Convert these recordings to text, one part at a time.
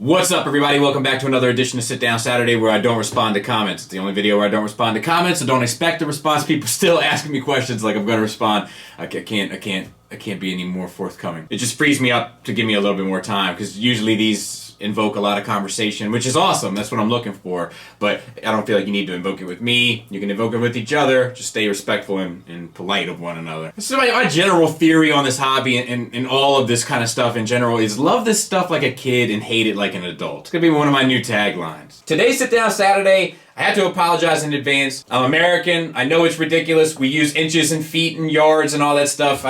What's up, everybody? Welcome back to another edition of Sit Down Saturday, where I don't respond to comments. It's the only video where I don't respond to comments, so don't expect a response. People still asking me questions like I'm going to respond. I can't be any more forthcoming. It just frees me up to give me a little bit more time, because usually these invoke a lot of conversation, which is awesome. That's what I'm looking for. But I don't feel like you need to invoke it with me. You can invoke it with each other. Just stay respectful and polite of one another. So my general theory on this hobby and all of this kind of stuff in general is love this stuff like a kid and hate it like an adult. It's gonna be one of my new taglines. Today's Sit Down Saturday, I had to apologize in advance. I'm American. I know it's ridiculous. We use inches and feet and yards and all that stuff.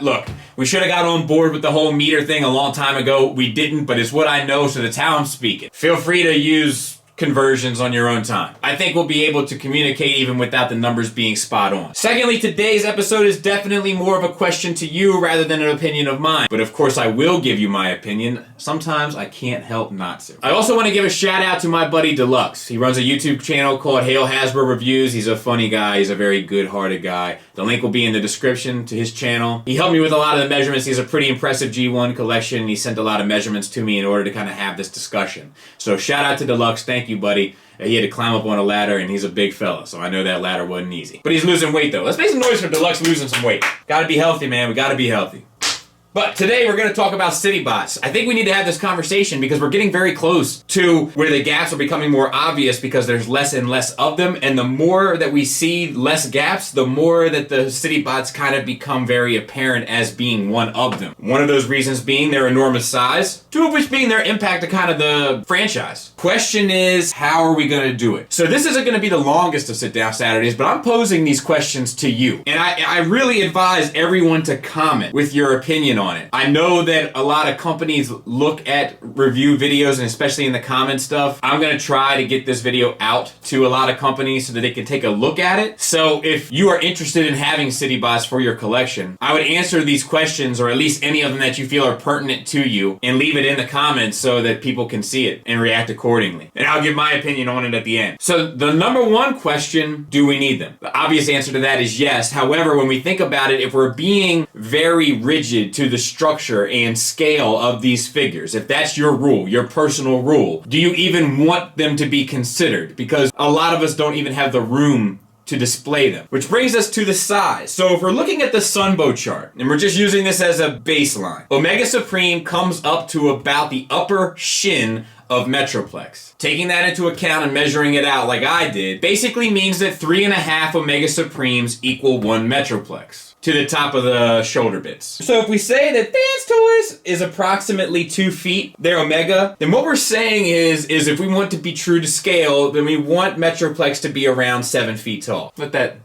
Look, we should have got on board with the whole meter thing a long time ago. We didn't, but it's what I know, so that's how I'm speaking. Feel free to use conversions on your own time. I think we'll be able to communicate even without the numbers being spot on. Secondly, today's episode is definitely more of a question to you rather than an opinion of mine. But of course, I will give you my opinion. Sometimes I can't help not to. I also want to give a shout out to my buddy Deluxe. He runs a YouTube channel called Hail Hasbro Reviews. He's a funny guy. He's a very good-hearted guy. The link will be in the description to his channel. He helped me with a lot of the measurements. He has a pretty impressive G1 collection. He sent a lot of measurements to me in order to kind of have this discussion. So shout out to Deluxe. Thank you, buddy. He had to climb up on a ladder, and he's a big fella, so I know that ladder wasn't easy. But he's losing weight, though. Let's make some noise for Deluxe losing some weight. Gotta be healthy, man. We gotta be healthy. But today we're going to talk about city bots. I think we need to have this conversation because we're getting very close to where the gaps are becoming more obvious because there's less and less of them. And the more that we see less gaps, the more that the city bots kind of become very apparent as being one of them. One of those reasons being their enormous size, two of which being their impact to kind of the franchise. Question is, how are we going to do it? So this isn't going to be the longest of Sit Down Saturdays, but I'm posing these questions to you. And I really advise everyone to comment with your opinion on it. I know that a lot of companies look at review videos, and especially in the comment stuff. I'm going to try to get this video out to a lot of companies so that they can take a look at it. So if you are interested in having city bots for your collection, I would answer these questions, or at least any of them that you feel are pertinent to you, and leave it in the comments so that people can see it and react accordingly. And I'll give my opinion on it at the end. So the number one question, do we need them? The obvious answer to that is yes. However, when we think about it, if we're being very rigid to the structure and scale of these figures, if that's your rule, your personal rule, do you even want them to be considered? Because a lot of us don't even have the room to display them. Which brings us to the size. So if we're looking at the Sunbow chart, and we're just using this as a baseline, Omega Supreme comes up to about the upper shin of Metroplex. Taking that into account and measuring it out like I did, basically means that 3.5 Omega Supremes equal 1 Metroplex to the top of the shoulder bits. So if we say that Dance Toys is approximately 2 feet, their Omega, then what we're saying is if we want to be true to scale, then we want Metroplex to be around 7 feet tall. Let that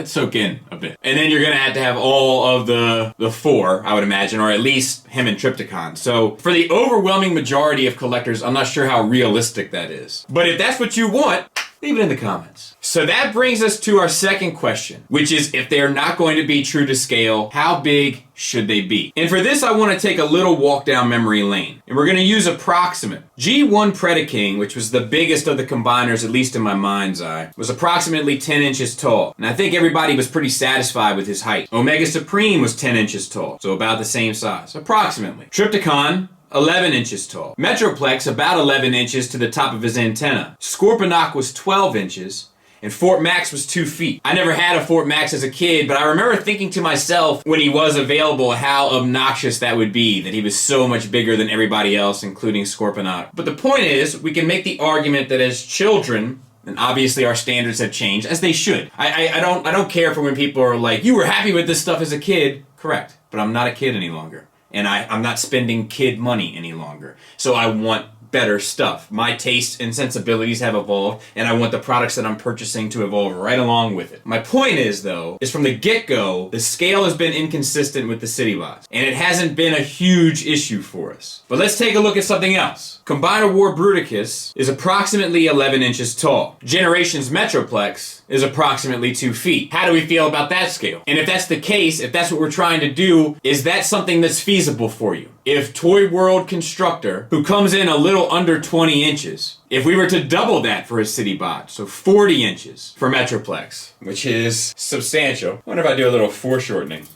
soak in a bit. And then you're gonna have all of the four, I would imagine, or at least him and Trypticon. So for the overwhelming majority of collectors, I'm not sure how realistic that is. But if that's what you want, leave it in the comments. So that brings us to our second question, which is if they're not going to be true to scale, how big should they be? And for this, I want to take a little walk down memory lane. And we're going to use approximate. G1 Predaking, which was the biggest of the combiners, at least in my mind's eye, was approximately 10 inches tall. And I think everybody was pretty satisfied with his height. Omega Supreme was 10 inches tall, so about the same size, approximately. Trypticon, 11 inches tall. Metroplex, about 11 inches to the top of his antenna. Scorponok was 12 inches. And Fort Max was 2 feet. I never had a Fort Max as a kid, but I remember thinking to myself when he was available how obnoxious that would be, that he was so much bigger than everybody else, including Scorponok. But the point is, we can make the argument that as children, and obviously our standards have changed, as they should. I don't care for when people are like, you were happy with this stuff as a kid. Correct. But I'm not a kid any longer. And I'm not spending kid money any longer. So I want better stuff. My tastes and sensibilities have evolved, and I want the products that I'm purchasing to evolve right along with it. My point is, though, is from the get-go, the scale has been inconsistent with the city bots, and it hasn't been a huge issue for us. But let's take a look at something else. Combiner War Bruticus is approximately 11 inches tall. Generations Metroplex is approximately 2 feet. How do we feel about that scale? And if that's the case, if that's what we're trying to do, is that something that's feasible for you? If Toy World Constructor, who comes in a little under 20 inches, if we were to double that for a city bot, so 40 inches for Metroplex, which is substantial. I wonder if I do a little foreshortening.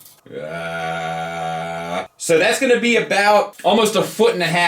So that's going to be about almost 1.5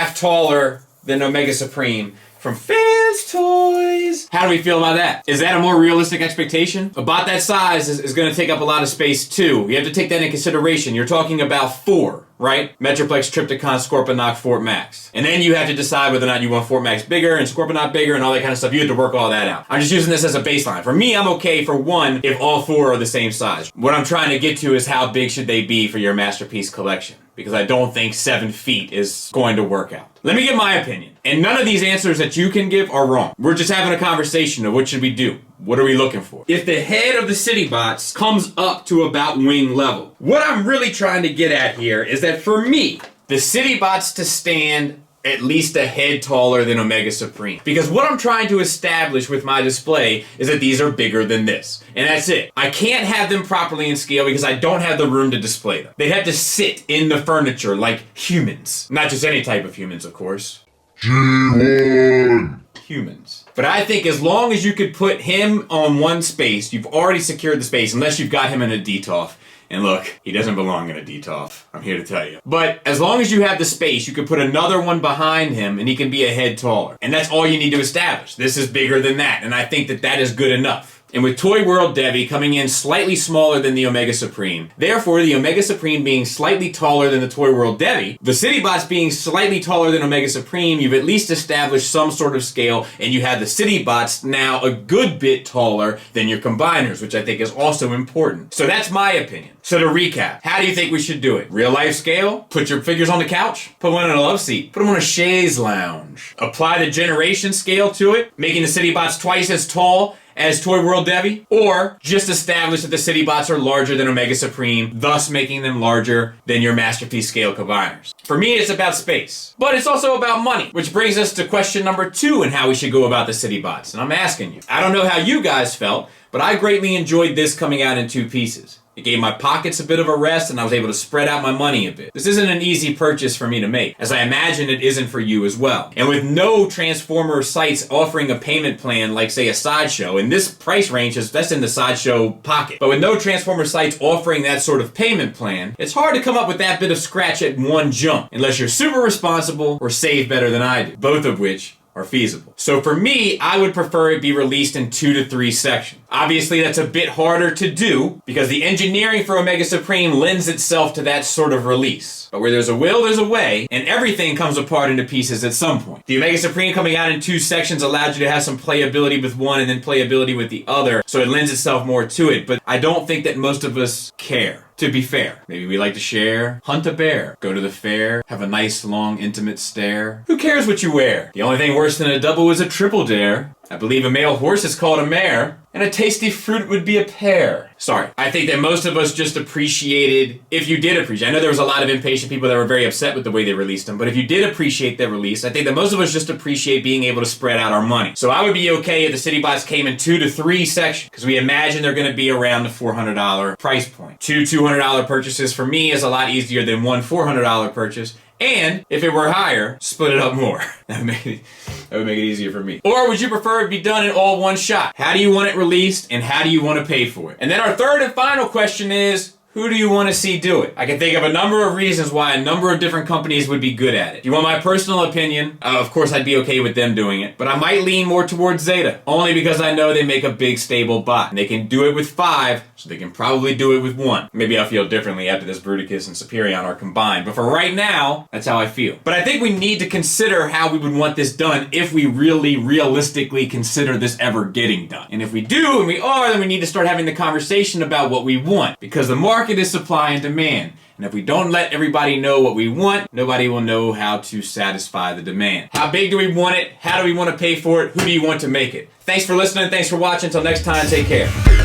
feet taller than Omega Supreme from Fans Toys. How do we feel about that? Is that a more realistic expectation? A bot that size is going to take up a lot of space too. You have to take that into consideration. You're talking about 4, right? Metroplex, Trypticon, Scorponok, Fort Max. And then you have to decide whether or not you want Fort Max bigger and Scorponok bigger and all that kind of stuff. You have to work all that out. I'm just using this as a baseline. For me, I'm okay for 1 if all 4 are the same size. What I'm trying to get to is how big should they be for your masterpiece collection? Because I don't think 7 feet is going to work out. Let me give my opinion. And none of these answers that you can give are wrong. We're just having a conversation of what should we do? What are we looking for? If the head of the city bots comes up to about wing level, what I'm really trying to get at here is that for me, the city bots to stand at least a head taller than Omega Supreme. Because what I'm trying to establish with my display is that these are bigger than this. And that's it. I can't have them properly in scale because I don't have the room to display them. They'd have to sit in the furniture like humans. Not just any type of humans, of course. G1! Humans. But I think as long as you could put him on one space, you've already secured the space, unless you've got him in a DTOF. And look, he doesn't belong in a DTOF. I'm here to tell you. But as long as you have the space, you can put another one behind him and he can be a head taller. And that's all you need to establish. This is bigger than that. And I think that that is good enough. And with Toy World Devi coming in slightly smaller than the Omega Supreme, therefore the Omega Supreme being slightly taller than the Toy World Devi, the City Bots being slightly taller than Omega Supreme, you've at least established some sort of scale, and you have the City Bots now a good bit taller than your combiners, which I think is also important. So that's my opinion. So to recap, how do you think we should do it? Real life scale? Put your figures on the couch? Put one in a love seat? Put them on a chaise lounge? Apply the generation scale to it, making the City Bots twice as tall as Toy World Devi, or just establish that the City Bots are larger than Omega Supreme, thus making them larger than your masterpiece scale combiners. For me, it's about space, but it's also about money, which brings us to question number 2 and how we should go about the City Bots. And I'm asking you, I don't know how you guys felt, but I greatly enjoyed this coming out in 2 pieces. It gave my pockets a bit of a rest, and I was able to spread out my money a bit. This isn't an easy purchase for me to make, as I imagine it isn't for you as well. And with no Transformer sites offering a payment plan like, say, a Sideshow, and this price range that's in the Sideshow pocket, but with no Transformer sites offering that sort of payment plan, it's hard to come up with that bit of scratch at one jump, unless you're super responsible or save better than I do, both of which are feasible. So for me, I would prefer it be released in 2 to 3 sections. Obviously, that's a bit harder to do because the engineering for Omega Supreme lends itself to that sort of release. But where there's a will, there's a way, and everything comes apart into pieces at some point. The Omega Supreme coming out in 2 sections allowed you to have some playability with one and then playability with the other, so it lends itself more to it, but I don't think that most of us care. To be fair, maybe we like to share, hunt a bear, go to the fair, have a nice, long, intimate stare. Who cares what you wear? The only thing worse than a double is a triple dare. I believe a male horse is called a mare, and a tasty fruit would be a pear. Sorry. I think that most of us just appreciated, if you did appreciate, I know there was a lot of impatient people that were very upset with the way they released them, but if you did appreciate their release, I think that most of us just appreciate being able to spread out our money. So I would be okay if the City Bots came in 2 to 3 sections, because we imagine they're going to be around the $400 price point. 2 $200 purchases for me is a lot easier than 1 $400 purchase. And if it were higher, split it up more. That would make it easier for me. Or would you prefer it be done in all one shot? How do you want it released and how do you want to pay for it? And then our third and final question is, who do you want to see do it? I can think of a number of reasons why a number of different companies would be good at it. If you want my personal opinion, of course I'd be okay with them doing it, but I might lean more towards Zeta, only because I know they make a big stable bot. And they can do it with 5, so they can probably do it with 1. Maybe I'll feel differently after this Bruticus and Superion are combined, but for right now, that's how I feel. But I think we need to consider how we would want this done if we really realistically consider this ever getting done. And if we do, and we are, then we need to start having the conversation about what we want, because the market is supply and demand. And if we don't let everybody know what we want, nobody will know how to satisfy the demand. How big do we want it? How do we want to pay for it? Who do you want to make it? Thanks for listening. Thanks for watching. Until next time, take care.